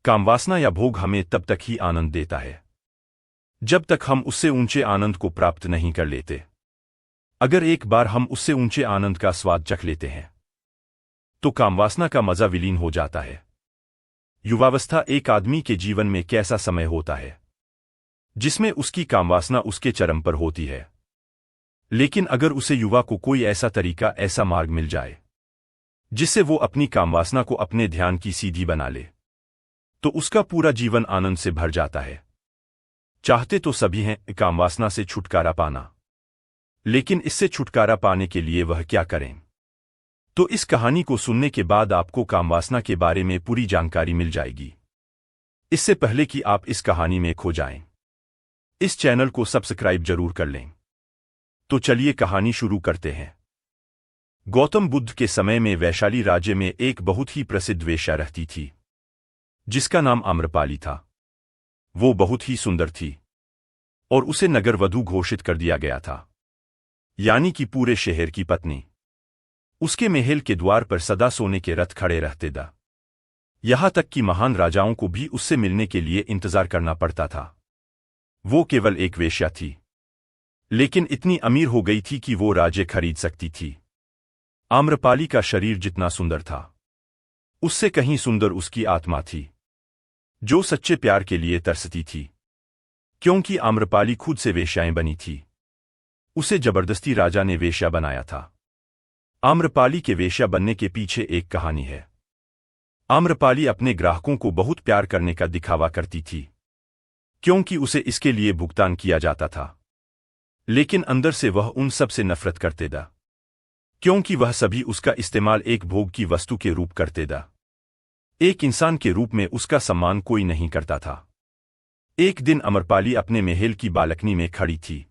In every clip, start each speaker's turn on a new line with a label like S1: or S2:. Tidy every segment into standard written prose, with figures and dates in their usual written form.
S1: कामवासना या भोग हमें तब तक ही आनंद देता है जब तक हम उससे ऊंचे आनंद को प्राप्त नहीं कर लेते। अगर एक बार हम उससे ऊंचे आनंद का स्वाद चख लेते हैं तो कामवासना का मजा विलीन हो जाता है। युवावस्था एक आदमी के जीवन में कैसा समय होता है जिसमें उसकी कामवासना उसके चरम पर होती है। लेकिन अगर उसे युवा को कोई ऐसा तरीका, ऐसा मार्ग मिल जाए जिससे वो अपनी कामवासना को अपने ध्यान की सीधी बना ले तो उसका पूरा जीवन आनंद से भर जाता है। चाहते तो सभी हैं कामवासना से छुटकारा पाना, लेकिन इससे छुटकारा पाने के लिए वह क्या करें? तो इस कहानी को सुनने के बाद आपको कामवासना के बारे में पूरी जानकारी मिल जाएगी, इससे पहले कि आप इस कहानी में खो जाएं। इस चैनल को सब्सक्राइब जरूर कर लें। तो चलिए कहानी शुरू करते हैं। गौतम बुद्ध के समय में वैशाली राज्य में एक बहुत ही प्रसिद्ध वेश्या रहती थी जिसका नाम आम्रपाली था। वो बहुत ही सुंदर थी और उसे नगर वधू घोषित कर दिया गया था, यानी कि पूरे शहर की पत्नी। उसके महल के द्वार पर सदा सोने के रथ खड़े रहते थे, यहां तक कि महान राजाओं को भी उससे मिलने के लिए इंतजार करना पड़ता था। वो केवल एक वेश्या थी, लेकिन इतनी अमीर हो गई थी कि वो राज्य खरीद सकती थी। आम्रपाली का शरीर जितना सुंदर था उससे कहीं सुंदर उसकी आत्मा थी, जो सच्चे प्यार के लिए तरसती थी। क्योंकि आम्रपाली खुद से वेश्याएं बनी थी, उसे जबरदस्ती राजा ने वेश्या बनाया था। आम्रपाली के वेश्या बनने के पीछे एक कहानी है। आम्रपाली अपने ग्राहकों को बहुत प्यार करने का दिखावा करती थी क्योंकि उसे इसके लिए भुगतान किया जाता था, लेकिन अंदर से वह उन सब से नफरत करते था क्योंकि वह सभी उसका इस्तेमाल एक भोग की वस्तु के रूप करते था। एक इंसान के रूप में उसका सम्मान कोई नहीं करता था। एक दिन आम्रपाली अपने महल की बालकनी में खड़ी थी।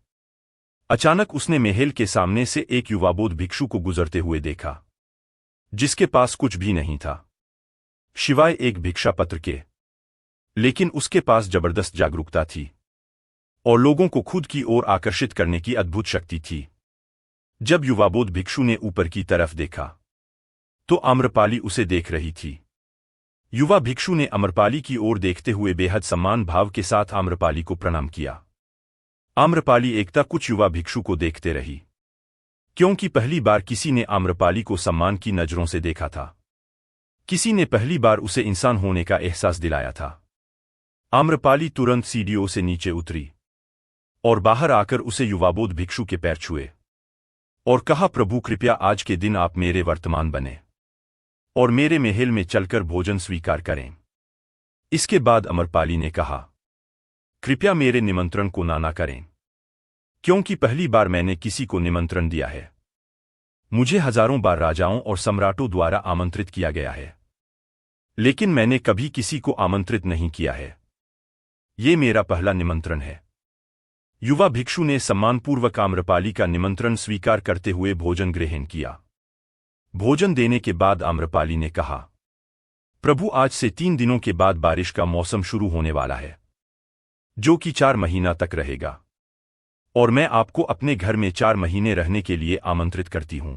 S1: अचानक उसने महल के सामने से एक युवाबोध भिक्षु को गुजरते हुए देखा जिसके पास कुछ भी नहीं था सिवाय एक भिक्षा पत्र के, लेकिन उसके पास जबरदस्त जागरूकता थी और लोगों को खुद की ओर आकर्षित करने की अद्भुत शक्ति थी। जब युवाबोध भिक्षु ने ऊपर की तरफ देखा तो आम्रपाली उसे देख रही थी। युवा भिक्षु ने आम्रपाली की ओर देखते हुए बेहद सम्मान भाव के साथ आम्रपाली को प्रणाम किया। आम्रपाली एकता कुछ युवा भिक्षु को देखते रही क्योंकि पहली बार किसी ने आम्रपाली को सम्मान की नजरों से देखा था। किसी ने पहली बार उसे इंसान होने का एहसास दिलाया था। आम्रपाली तुरंत सीढ़ियों से नीचे उतरी और बाहर आकर उसे युवाबोध भिक्षु के पैर छुए और कहा, प्रभु कृपया आज के दिन आप मेरे वर्तमान बने और मेरे महल में चलकर भोजन स्वीकार करें। इसके बाद आम्रपाली ने कहा, कृपया मेरे निमंत्रण को ना करें क्योंकि पहली बार मैंने किसी को निमंत्रण दिया है। मुझे हजारों बार राजाओं और सम्राटों द्वारा आमंत्रित किया गया है, लेकिन मैंने कभी किसी को आमंत्रित नहीं किया है। ये मेरा पहला निमंत्रण है। युवा भिक्षु ने सम्मानपूर्वक आम्रपाली का निमंत्रण स्वीकार करते हुए भोजन ग्रहण किया। भोजन देने के बाद आम्रपाली ने कहा, प्रभु आज से 3 दिनों के बाद बारिश का मौसम शुरू होने वाला है जो कि 4 महीना तक रहेगा और मैं आपको अपने घर में 4 महीने रहने के लिए आमंत्रित करती हूं।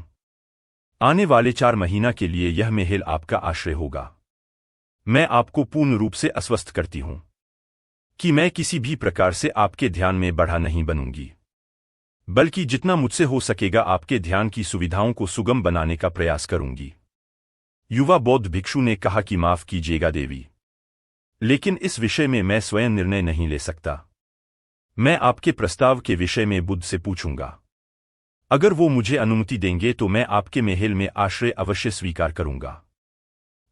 S1: आने वाले 4 महीना के लिए यह महल आपका आश्रय होगा। मैं आपको पूर्ण रूप से आश्वस्त करती हूं कि मैं किसी भी प्रकार से आपके ध्यान में बढ़ा नहीं बनूंगी, बल्कि जितना मुझसे हो सकेगा आपके ध्यान की सुविधाओं को सुगम बनाने का प्रयास करूंगी। युवा बौद्ध भिक्षु ने कहा कि माफ कीजिएगा देवी, लेकिन इस विषय में मैं स्वयं निर्णय नहीं ले सकता। मैं आपके प्रस्ताव के विषय में बुद्ध से पूछूंगा। अगर वो मुझे अनुमति देंगे तो मैं आपके महल में आश्रय अवश्य स्वीकार करूंगा।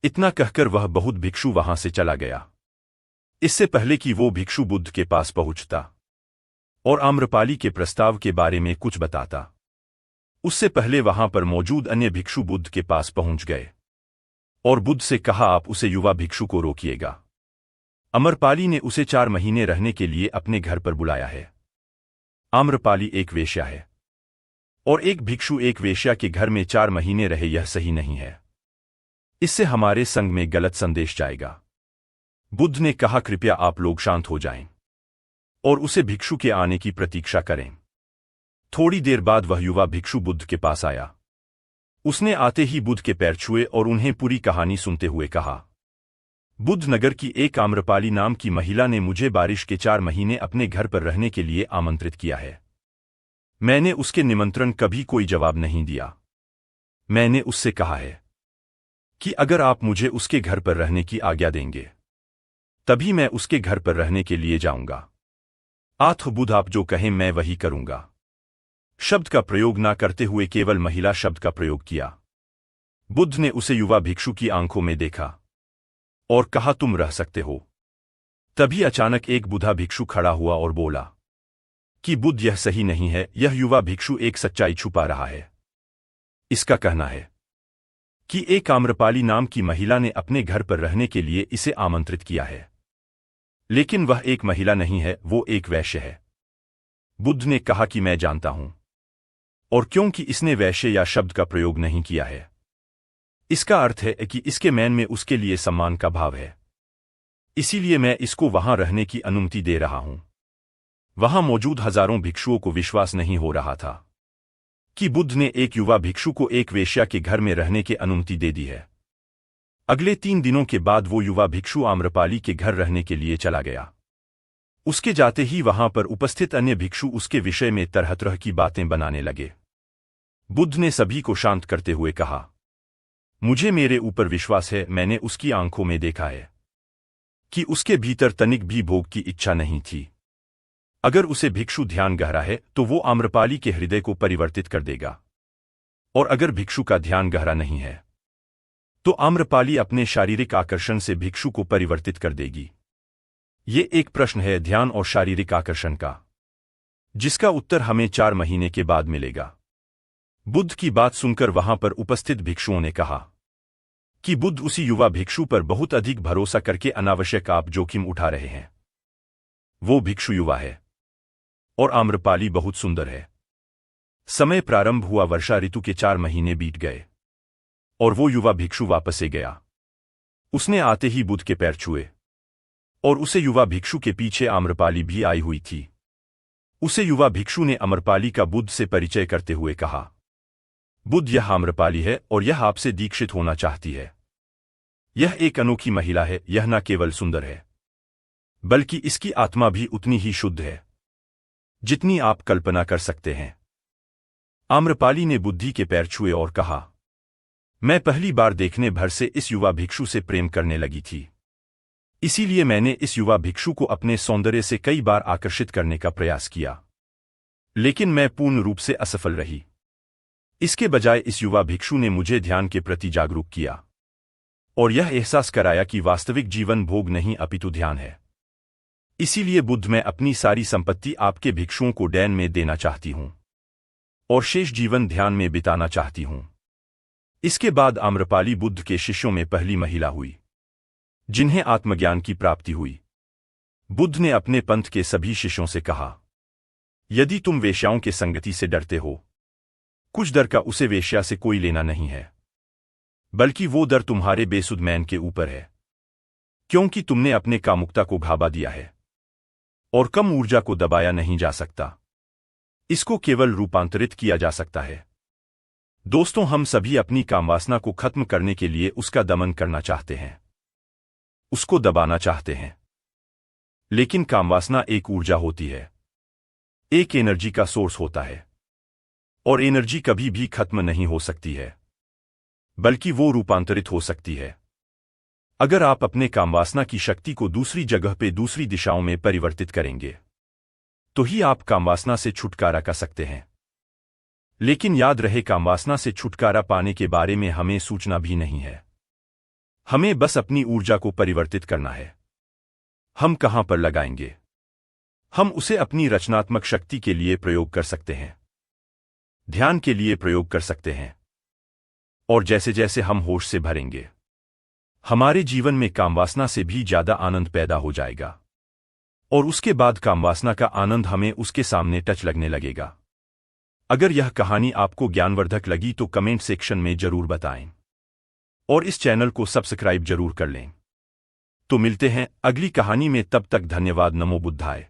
S1: इतना कहकर वह बौद्ध भिक्षु वहां से चला गया। इससे पहले कि वो भिक्षु बुद्ध के पास पहुंचता और आम्रपाली के प्रस्ताव के बारे में कुछ बताता, उससे पहले वहां पर मौजूद अन्य भिक्षु बुद्ध के पास पहुंच गए और बुद्ध से कहा, आप उसे युवा भिक्षु को रोकिएगा। आम्रपाली ने उसे 4 महीने रहने के लिए अपने घर पर बुलाया है। आम्रपाली एक वेश्या है और एक भिक्षु एक वेश्या के घर में 4 महीने रहे, यह सही नहीं है। इससे हमारे संघ में गलत संदेश जाएगा। बुद्ध ने कहा, कृपया आप लोग शांत हो जाएं और उसे भिक्षु के आने की प्रतीक्षा करें। थोड़ी देर बाद वह युवा भिक्षु बुद्ध के पास आया। उसने आते ही बुद्ध के पैर छुए और उन्हें पूरी कहानी सुनते हुए कहा, बुद्धनगर की एक आम्रपाली नाम की महिला ने मुझे बारिश के 4 महीने अपने घर पर रहने के लिए आमंत्रित किया है। मैंने उसके निमंत्रण कभी कोई जवाब नहीं दिया। मैंने उससे कहा है कि अगर आप मुझे उसके घर पर रहने की आज्ञा देंगे तभी मैं उसके घर पर रहने के लिए जाऊंगा। आठ बुध आप जो कहें मैं वही करूंगा। शब्द का प्रयोग ना करते हुए केवल महिला शब्द का प्रयोग किया। बुद्ध ने उसे युवा भिक्षु की आंखों में देखा और कहा तुम रह सकते हो। तभी अचानक एक बुढ़ा भिक्षु खड़ा हुआ और बोला कि बुद्ध यह सही नहीं है, यह युवा भिक्षु एक सच्चाई छुपा रहा है। इसका कहना है कि एक आम्रपाली नाम की महिला ने अपने घर पर रहने के लिए इसे आमंत्रित किया है, लेकिन वह एक महिला नहीं है, वो एक वैश्य है। बुद्ध ने कहा कि मैं जानता हूं, और क्योंकि इसने वैश्य या शब्द का प्रयोग नहीं किया है, इसका अर्थ है कि इसके मन में उसके लिए सम्मान का भाव है, इसीलिए मैं इसको वहां रहने की अनुमति दे रहा हूं। वहां मौजूद हजारों भिक्षुओं को विश्वास नहीं हो रहा था कि बुद्ध ने एक युवा भिक्षु को एक वेश्या के घर में रहने की अनुमति दे दी है। अगले 3 दिनों के बाद वो युवा भिक्षु आम्रपाली के घर रहने के लिए चला गया। उसके जाते ही वहां पर उपस्थित अन्य भिक्षु उसके विषय में तरह तरह की बातें बनाने लगे। बुद्ध ने सभी को शांत करते हुए कहा, मुझे मेरे ऊपर विश्वास है, मैंने उसकी आंखों में देखा है कि उसके भीतर तनिक भी भोग की इच्छा नहीं थी। अगर उसे भिक्षु ध्यान गहरा है तो वो आम्रपाली के हृदय को परिवर्तित कर देगा, और अगर भिक्षु का ध्यान गहरा नहीं है तो आम्रपाली अपने शारीरिक आकर्षण से भिक्षु को परिवर्तित कर देगी। ये एक प्रश्न है ध्यान और शारीरिक आकर्षण का, जिसका उत्तर हमें 4 महीने के बाद मिलेगा। बुद्ध की बात सुनकर वहां पर उपस्थित भिक्षुओं ने कहा कि बुद्ध उसी युवा भिक्षु पर बहुत अधिक भरोसा करके अनावश्यक आप जोखिम उठा रहे हैं। वो भिक्षु युवा है और आम्रपाली बहुत सुंदर है। समय प्रारंभ हुआ, वर्षा ऋतु के 4 महीने बीत गए और वो युवा भिक्षु वापस से गया। उसने आते ही बुद्ध के पैर छुए और उसे युवा भिक्षु के पीछे आम्रपाली भी आई हुई थी। उसे युवा भिक्षु ने आम्रपाली का बुद्ध से परिचय करते हुए कहा, बुद्ध यह आम्रपाली है और यह आपसे दीक्षित होना चाहती है। यह एक अनोखी महिला है, यह न केवल सुंदर है बल्कि इसकी आत्मा भी उतनी ही शुद्ध है जितनी आप कल्पना कर सकते हैं। आम्रपाली ने बुद्धि के पैर छुए और कहा, मैं पहली बार देखने भर से इस युवा भिक्षु से प्रेम करने लगी थी, इसीलिए मैंने इस युवा भिक्षु को अपने सौंदर्य से कई बार आकर्षित करने का प्रयास किया, लेकिन मैं पूर्ण रूप से असफल रही। इसके बजाय इस युवा भिक्षु ने मुझे ध्यान के प्रति जागरूक किया और यह एहसास कराया कि वास्तविक जीवन भोग नहीं अपितु ध्यान है। इसीलिए बुद्ध मैं अपनी सारी संपत्ति आपके भिक्षुओं को डैन में देना चाहती हूं और शेष जीवन ध्यान में बिताना चाहती हूं। इसके बाद आम्रपाली बुद्ध के शिष्यों में पहली महिला हुई जिन्हें आत्मज्ञान की प्राप्ति हुई। बुद्ध ने अपने पंथ के सभी शिष्यों से कहा, यदि तुम वेश्याओं के संगति से डरते हो, कुछ डर का उसे वेश्या से कोई लेना नहीं है, बल्कि वो डर तुम्हारे बेसुध मैन के ऊपर है, क्योंकि तुमने अपने कामुकता को घाबा दिया है और कम ऊर्जा को दबाया नहीं जा सकता, इसको केवल रूपांतरित किया जा सकता है। दोस्तों, हम सभी अपनी कामवासना को खत्म करने के लिए उसका दमन करना चाहते हैं, उसको दबाना चाहते हैं, लेकिन कामवासना एक ऊर्जा होती है, एक एनर्जी का सोर्स होता है, और एनर्जी कभी भी खत्म नहीं हो सकती है, बल्कि वो रूपांतरित हो सकती है। अगर आप अपने कामवासना की शक्ति को दूसरी जगह पे दूसरी दिशाओं में परिवर्तित करेंगे तो ही आप कामवासना से छुटकारा कर सकते हैं। लेकिन याद रहे, कामवासना से छुटकारा पाने के बारे में हमें सूचना भी नहीं है, हमें बस अपनी ऊर्जा को परिवर्तित करना है। हम कहां पर लगाएंगे? हम उसे अपनी रचनात्मक शक्ति के लिए प्रयोग कर सकते हैं, ध्यान के लिए प्रयोग कर सकते हैं, और जैसे जैसे हम होश से भरेंगे हमारे जीवन में कामवासना से भी ज्यादा आनंद पैदा हो जाएगा, और उसके बाद कामवासना का आनंद हमें उसके सामने टच लगने लगेगा। अगर यह कहानी आपको ज्ञानवर्धक लगी तो कमेंट सेक्शन में जरूर बताएं और इस चैनल को सब्सक्राइब जरूर कर लें। तो मिलते हैं अगली कहानी में, तब तक धन्यवाद। नमो बुद्धाय।